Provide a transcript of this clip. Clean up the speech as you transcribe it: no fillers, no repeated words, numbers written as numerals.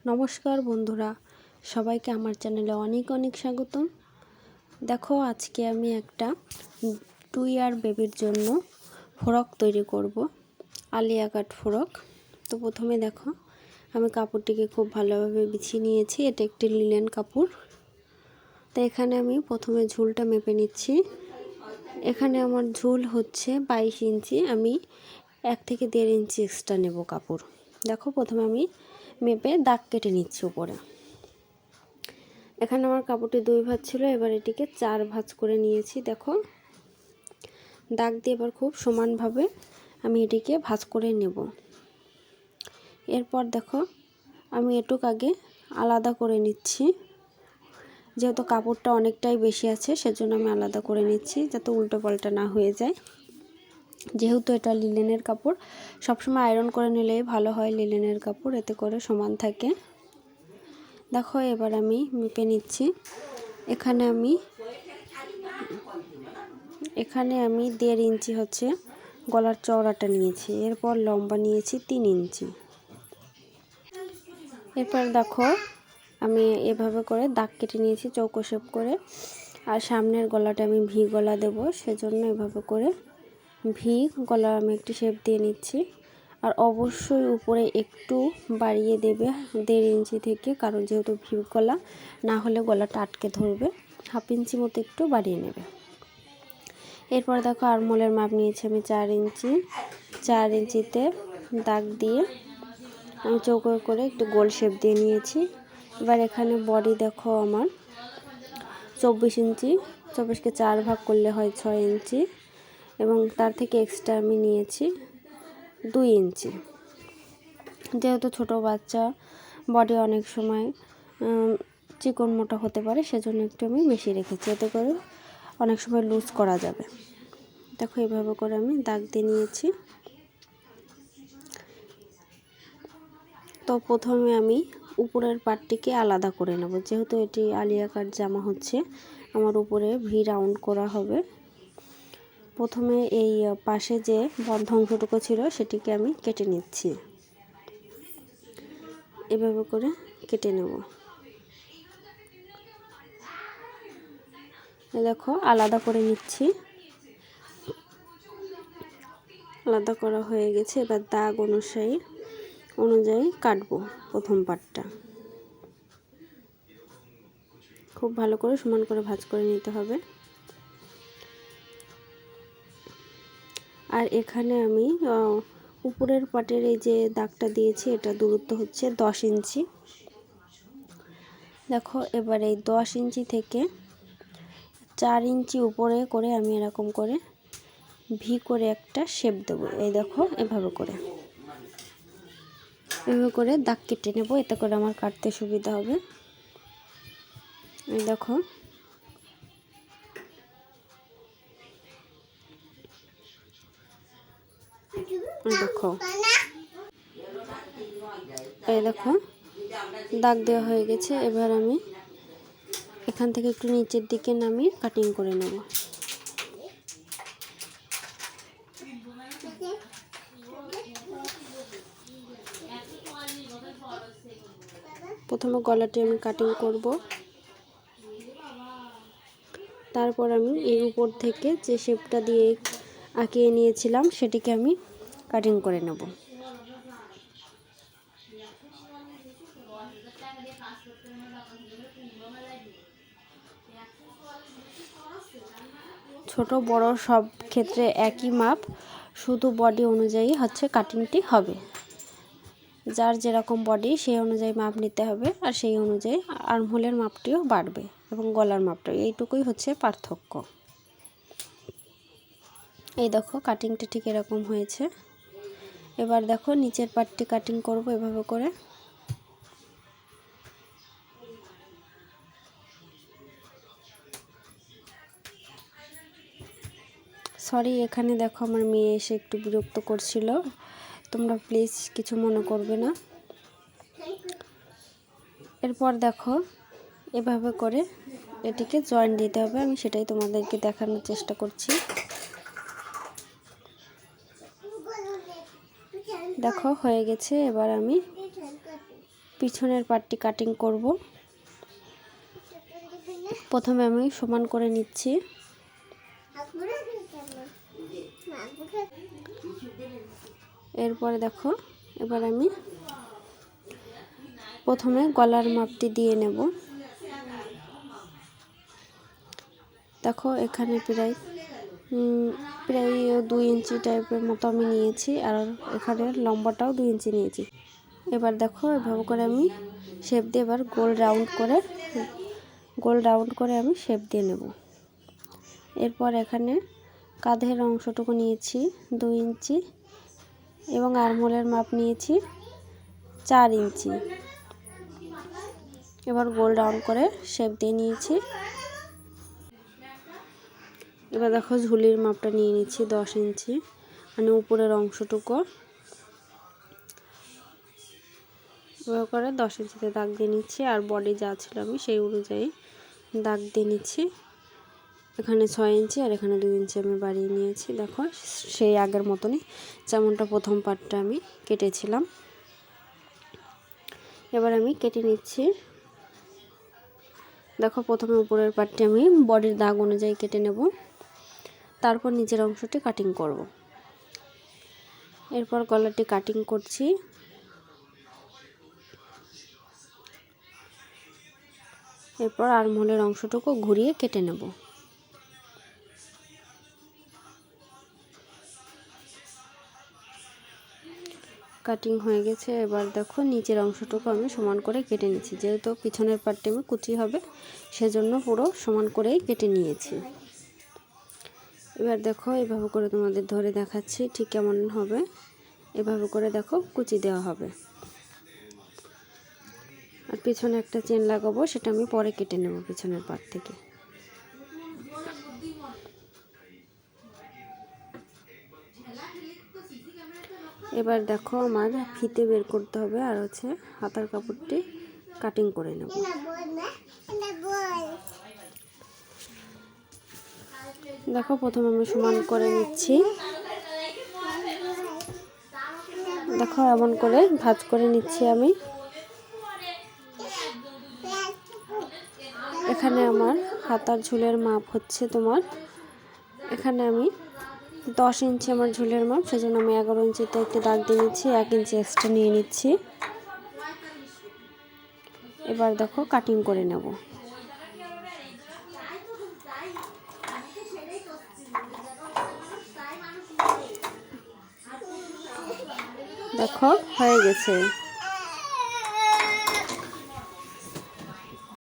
নমস্কার বন্ধুরা, সবাইকে আমার চ্যানেলে অনেক অনেক স্বাগতম। দেখো, আজকে আমি একটা 2 ইয়ার বেবির জন্য ফ্রক তৈরি করব, আলিয়া কাট ফ্রক। তো প্রথমে দেখো, আমি কাপড়টিকে খুব ভালোভাবে বিছিয়ে নিয়েছি। এটা একটি লিনেন কাপড়। তো এখানে আমি প্রথমে ঝুলটা মেপে নিচ্ছি। এখানে আমার ঝুল হচ্ছে 22 ইঞ্চি। আমি 1 থেকে 1.5 ইঞ্চি এক্সট্রা নেব কাপড়। দেখো, প্রথমে আমি মেপে দাগ কেটে নিচ্ছি উপরে। এখানে আমার কাপড়টি 2 ভাঁজ ছিল, এবার এটিকে 4 ভাঁজ করে নিয়েছি। দেখো, দাগ দিয়ে এবার খুব সমানভাবে আমি এটিকে ভাঁজ করে নেব। এরপর দেখো, আমি এটুক আগে আলাদা করে নিচ্ছি। যেহেতু কাপড়টা অনেকটাই বেশি আছে, সেজন্য আমি আলাদা করে নিচ্ছি যাতে উল্টো পাল্টা না হয়ে যায়। যেহেতু এটা লিনেনের কাপড়, সবসময় আয়রন করে নিলেই ভালো হয়। লিনেনের কাপড় এতে করে সমান থাকে। দেখো, এবার আমি মেপে নিচ্ছি। এখানে আমি 1.5 ইঞ্চি হচ্ছে গলার চওড়াটা নিয়েছি। এরপর লম্বা নিয়েছি 3 ইঞ্চি। এরপর দেখো, আমি এভাবে করে দাগ কেটে নিয়েছি চৌকো শেপ করে। আর সামনের গলাটা আমি ভি গলা দেব, সেজন্য এভাবে করে ভি গলা আমি একটি শেপ দিয়ে নিচ্ছি। আর অবশ্যই উপরে একটু বাড়িয়ে দেবে 1.5 ইঞ্চি থেকে, কারণ যেহেতু ভি গলা, না হলে গলাটা আটকে ধরবে। 1/2 ইঞ্চি মতো একটু বাড়িয়ে নেবে। এরপর দেখো, আরমোলের মাপ নিয়েছি আমি 4 ইঞ্চি। 4 ইঞ্চিতে দাগ দিয়ে আমি চৌকো করে একটু গোল শেপ দিয়ে নিয়েছি। এবার এখানে বডি দেখো আমার 24 ইঞ্চি। 24কে 4 ভাগ করলে হয় 6 ইঞ্চি, এবং তার থেকে এক্সট্রা আমি নিয়েছি 2 ইঞ্চি। যেহেতু ছোট বাচ্চা, বডি অনেক সময় চিকন মোটা হতে পারে, সেজন্য একটু আমি বেশি রেখেছি, এতে করে অনেক সময় লুজ করা যাবে। দেখো, এইভাবে করে আমি দাগ দিয়ে নিয়েছি। তো প্রথমে আমি উপরের পাটটিকে আলাদা করে নেব। যেহেতু এটি আলিয়া কাট জামা হচ্ছে, আমার উপরে ভি রাউন্ড করা হবে। প্রথমে এই পাশে যে বন্ধ অংশটুকু ছিল, সেটিকে আমি কেটে নিচ্ছি। এভাবে করে কেটে নেব। দেখো, আলাদা করে নিচ্ছি। আলাদা করা হয়ে গেছে। এবার দাগ অনুযায়ী কাটবো প্রথম পাটটা। খুব ভালো করে সমান করে ভাঁজ করে নিতে হবে। আর এখানে আমি উপরের পাটের এই যে দাগটা দিয়েছি, এটা দূরত্ব হচ্ছে 10 ইঞ্চি। দেখো, এবার এই 10 ইঞ্চি থেকে 4 ইঞ্চি উপরে করে আমি এরকম করে ভি করে একটা শেপ দেবো। এই দেখো, এভাবে করে দাগ কেটে নেব, এতে করে আমার কাটতে সুবিধা হবে। এই দেখো, এই দেখো দাগ দেওয়া হয়ে গেছে। এবার আমি এখান থেকে একটু নিচের দিকে নামিয়ে কাটিং করে নেব। প্রথমে গলাটি আমি কাটিং করব, তারপর আমি এই উপর থেকে যে শেপটা দিয়ে আঁকিয়ে নিয়েছিলাম, সেটিকে আমি কাটিং করে নেব। ছোট বড় সব ক্ষেত্রে একই মাপ, শুধু বডি অনুযায়ী হচ্ছে কাটিংটি হবে। যার যেরকম বডি সেই অনুযায়ী মাপ নিতে হবে, আর সেই অনুযায়ী আর্মহোলের মাপটিও বাড়বে এবং গলার মাপটাও। এইটুকুই হচ্ছে পার্থক্য। এই দেখো, কাটিংটা ঠিক এরকম হয়েছে। এবার দেখো, নিচের পার্টটি কাটিং করব এভাবে করে। সরি, এখানে দেখো আমার মেয়ে এসে একটু বিরক্ত করছিল, তোমরা প্লিজ কিছু মনে করবে না। এরপর দেখো, এভাবে করে এটিকে জয়েন্ট দিতে হবে। আমি সেটাই তোমাদেরকে দেখানোর চেষ্টা করছি। দেখো, হয়ে গেছে। এবার আমি পিছনের পার্টটি কাটিং করব। প্রথমে আমি সমান করে নিচ্ছি। এরপরে দেখো, এবার আমি প্রথমে গলার মাপটি দিয়ে নেব। দেখো এখানে প্রায় 2 ইঞ্চি টাইপের মতো আমি নিয়েছি, আর এখানে লম্বাটাও 2 ইঞ্চি নিয়েছি। এবার দেখো এভাবে করে আমি শেপ দিয়ে এবার গোল রাউন্ড করে আমি শেপ দিয়ে নেব। এরপর এখানে কাঁধের অংশটুকু নিয়েছি 2 ইঞ্চি এবং আর্মহোলের মাপ নিয়েছি 4 ইঞ্চি। এবার গোল রাউন্ড করে শেপ দিয়ে নিয়েছি। এবার দেখো ঝুলির মাপটা নিয়ে নিচ্ছি 10 ইঞ্চি, মানে উপরের অংশটুকু। এবার করে 10 ইঞ্চিতে দাগ দিয়ে নিচ্ছি, আর বডি যা ছিল আমি সেই অনুযায়ী দাগ দিয়ে নিচ্ছি। এখানে 6 ইঞ্চি আর এখানে 2 ইঞ্চি আমি বাড়িয়ে নিয়েছি। দেখো সেই আগের মতনই, যেমনটা প্রথম পার্টটা আমি কেটেছিলাম। এবার আমি কেটে নিচ্ছি। দেখো প্রথমে উপরের পার্টটি আমি বডির দাগ অনুযায়ী কেটে নেব, তারপর নিচের অংশটি কাটিং করব। এরপর গলাটি কাটিং করছি। এরপর আর্মহোলের অংশটুকু ঘুরিয়ে কেটে নেব। কাটিং হয়ে গেছে। এবার দেখো নিচের অংশটুকু আমি সমান করে কেটে নিচ্ছি, যেহেতু পিছনের পার্টে আমি কুচি হবে সেজন্য পুরো সমান করেই কেটে নিয়েছি। এবার দেখো এভাবে করে তোমাদের ধরে দেখাচ্ছি ঠিক কেমন হবে। এভাবে করে দেখো কুচি দেওয়া হবে, আর পিছনে একটা চেন লাগাবো, সেটা আমি পরে কেটে নেব পিছনের পার্ট থেকে। এবার দেখো আমার ফিতে বের করতে হবে, আর হচ্ছে হাতার কাপড়টি কাটিং করে নেব। দেখো প্রথমে আমি সমান করে নিচ্ছি। দেখো এমন করে ভাঁজ করে নিচ্ছি আমি। এখানে আমার হাতার ঝুলের মাপ হচ্ছে তোমার, এখানে আমি 10 ইঞ্চি আমার ঝুলের মাপ, সেজন্য আমি 11 ইঞ্চিতে একটি দাগ দিয়ে নিচ্ছি, 1 ইঞ্চি এক্সট্রা নিয়ে নিচ্ছি। এবার দেখো কাটিং করে নেব। দেখো হয়ে গেছে।